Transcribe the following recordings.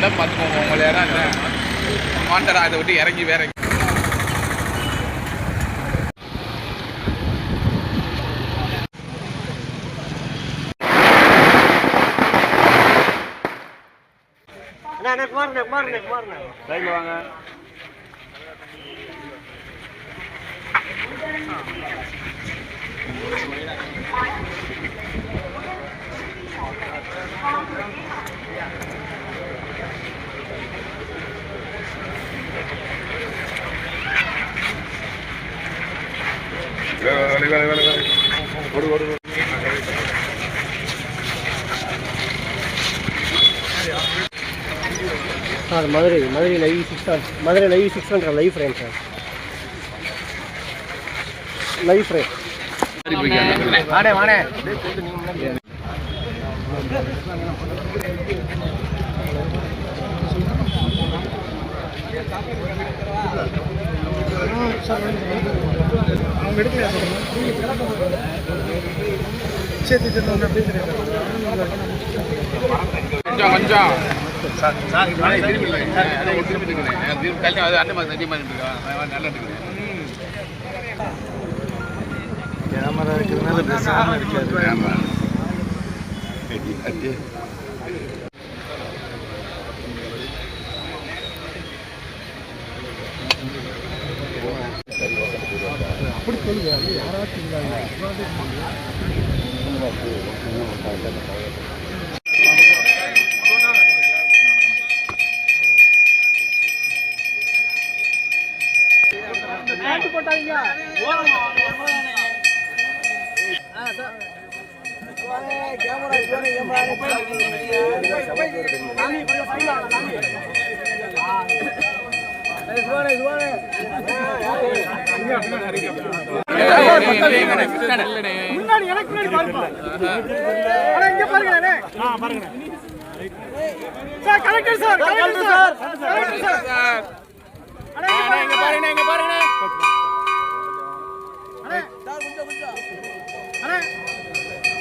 இடம் பார்த்துக்கோங்க. உங்களை இடம் மாண்டரா அதை விட்டு இறங்கி வேற வாங்க. Sir Madurai live 600 live frame sir. Live frame வாடே அவங்க எடுக்கலையா கொஞ்சம் கேமரா இருக்கிறதுனால பேசாம இருக்காது. அப்படி சொல்லுங்க. யாராச்சும் போட்டாங்க. முன்னாடி எனக்கு பாருங்க. இங்க பாருங்க. பாருங்க சார். Collector sir. இங்க பாருங்க.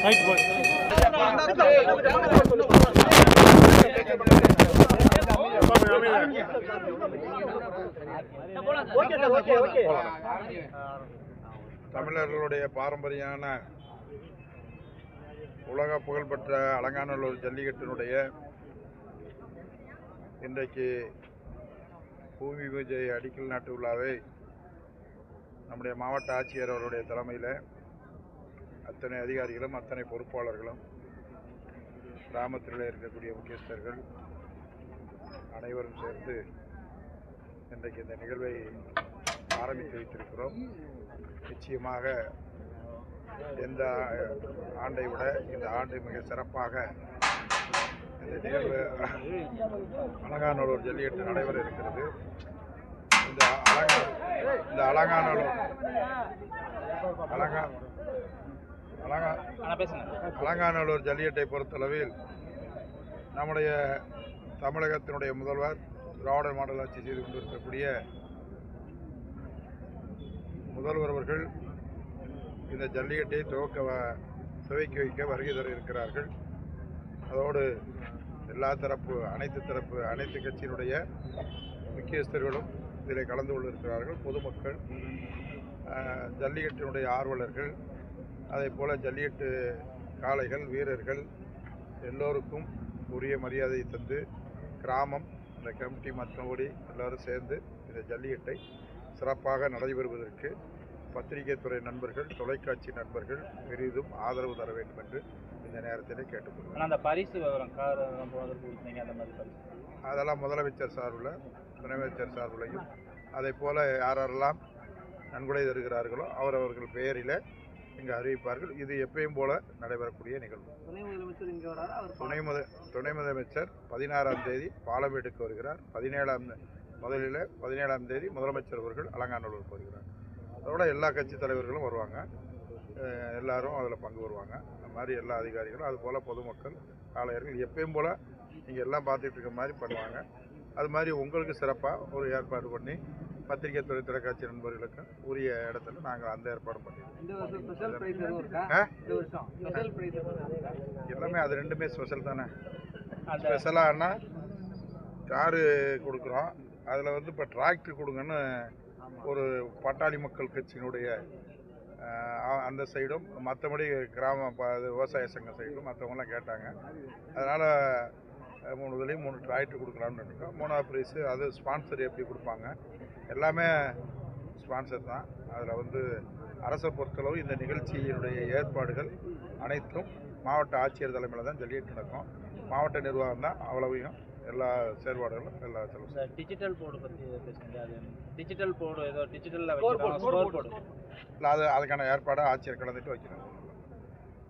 Right bye. தமிழர்களுடைய பாரம்பரியான உலக புகழ்பெற்ற அலங்காநல்லூர் ஜல்லிக்கட்டினுடைய இன்றைக்கு பூமி பூஜை அடிக்கல் நாட்டு விழாவை நம்முடைய மாவட்ட ஆட்சியர் அவருடைய தலைமையில் அத்தனை அதிகாரிகளும் அத்தனை பொறுப்பாளர்களும் கிராமத்தில் இருக்கக்கூடிய முக்கியஸ்தர்கள் அனைவரும் சேர்ந்து இன்றைக்கு இந்த நிகழ்வை ஆரம்பித்து வைத்திருக்கிறோம். நிச்சயமாக எந்த ஆண்டை விட இந்த ஆண்டு மிக சிறப்பாக இந்த நிகழ்வு அலங்காநல்லூர் ஜல்லிக்கட்டு நடைபெற இருக்கிறது. இந்த அலங்காநல்லூர் ஜல்லிக்கட்டை பொறுத்தளவில் நம்முடைய தமிழகத்தினுடைய முதல்வர் திராவிட மாடல் ஆட்சி செய்து கொண்டிருக்கக்கூடிய முதல்வர் அவர்கள் இந்த ஜல்லிக்கட்டை துவக்கி வைக்க வருகை தர இருக்கிறார்கள். அதோடு அனைத்து கட்சியினுடைய முக்கியஸ்தர்களும் இதில் கலந்து கொண்டிருக்கிறார்கள். பொதுமக்கள், ஜல்லிக்கட்டினுடைய ஆர்வலர்கள், அதே போல் ஜல்லிக்கட்டு காளைகள், வீரர்கள் எல்லோருக்கும் உரிய மரியாதை தந்து கிராமம், அந்த கமிட்டி மற்றபடி எல்லோரும் சேர்ந்து இந்த ஜல்லிக்கட்டை சிறப்பாக நடைபெறுவதற்கு பத்திரிகை துறை நண்பர்கள், தொலைக்காட்சி நண்பர்கள் பெரிதும் ஆதரவு தர வேண்டும் என்று இந்த நேரத்திலே கேட்டுக்கொள்கிறேன். அந்த பரிசு விவரம் அதெல்லாம் முதலமைச்சர் சார்பில், துணைமைச்சர் சார்பிலையும், அதே போல் யாரெல்லாம் நன்கொடை தருகிறார்களோ அவரவர்கள் பெயரில் இங்கே அறிவிப்பார்கள். இது எப்பயும் போல நடைபெறக்கூடிய நிகழ்வு. துணை முதலமைச்சர் 16ஆம் தேதி பாலமேட்டுக்கு வருகிறார். 17ஆம் தேதி முதலமைச்சர் அவர்கள் அலங்காநல்லூருக்கு வருகிறார். அதோட எல்லா கட்சி தலைவர்களும் வருவாங்க. எல்லாரும் அதில் பங்கு வருவாங்க. அந்த மாதிரி எல்லா அதிகாரிகளும், அதுபோல் பொதுமக்கள், ஆலையர்கள் எப்பயும் போல் நீங்கள் எல்லாம் பார்த்துட்டு இருக்க மாதிரி பண்ணுவாங்க. அது மாதிரி உங்களுக்கு சிறப்பாக ஒரு ஏற்பாடு பண்ணி பத்திரிகை துறை, தொலைக்காட்சி நண்பர்களுக்கு உரிய இடத்துல நாங்கள் அந்த ஏற்பாடு பண்ணிடுவோம். எல்லாமே அது ரெண்டுமே ஸ்பெஷல் தானே. ஸ்பெஷலானா காரு கொடுக்குறோம். அதில் வந்து இப்போ டிராக்டர் கொடுங்கன்னு ஒரு பாட்டாளி மக்கள் கட்சியினுடைய அந்த சைடும் மற்றபடி விவசாய சங்க சைடும் மற்றவங்களாம் கேட்டாங்க. அதனால் 3 இதுலேயும் 3 டிராக்டர் கொடுக்கலாம்னு இருக்கோம். 3ஆவது ப்ரைஸு அது ஸ்பான்சர் எப்படி கொடுப்பாங்க, எல்லாமே ஸ்பான்சர் தான். அதில் வந்து அரசை பொறுத்தளவு இந்த நிகழ்ச்சியினுடைய ஏற்பாடுகள் அனைத்தும் மாவட்ட ஆட்சியர் தலைமையில் தான் ஜல்லிக்கட்டு நடக்கும். மாவட்ட நிர்வாகம் தான் அவ்வளவையும் எல்லா செயல்பாடுகளும் எல்லா செலவும். டிஜிட்டல் போர்டு பற்றி பேசுங்க. அது டிஜிட்டல் போர்டு ஏதோ டிஜிட்டலில் ஸ்கோர் போர்டு இல்லை, அதுக்கான ஏற்பாடை ஆட்சியர் கலந்துட்டு வைக்கணும்.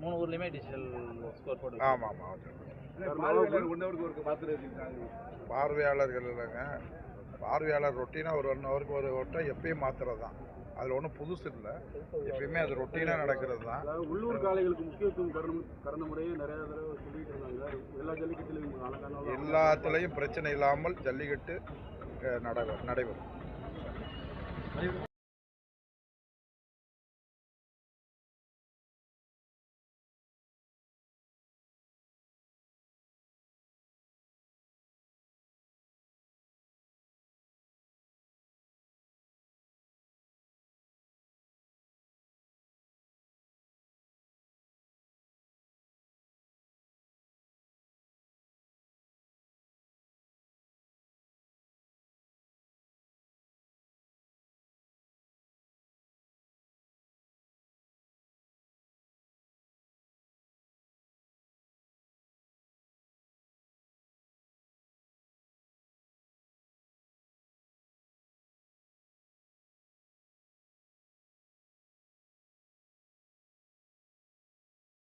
3 ஊர்லேயுமே டிஜிட்டல் ஸ்கோர் போர்டு. ஆமாம் ஆமாம். பார்வையாளர்கள் இல்லைங்க, பார்வையாளர் ரொட்டீனாக ஒரு 1 ஹவருக்கு ஒரு வட்டம் எப்பயும் மாற்றுறது தான். அதில் ஒன்றும் புதுசு இல்லை, எப்பயுமே அது ரொட்டீனாக நடக்கிறது தான். உள்ளூர் காளைகளுக்கு முக்கியத்துவம் கடந்த முறையே நிறைய தடவை சொல்லிட்டு இருந்தாங்க. எல்லா ஜல்லிக்கட்டுலையும் எல்லாத்துலேயும் பிரச்சனை இல்லாமல் ஜல்லிக்கட்டு நடைபெறும்.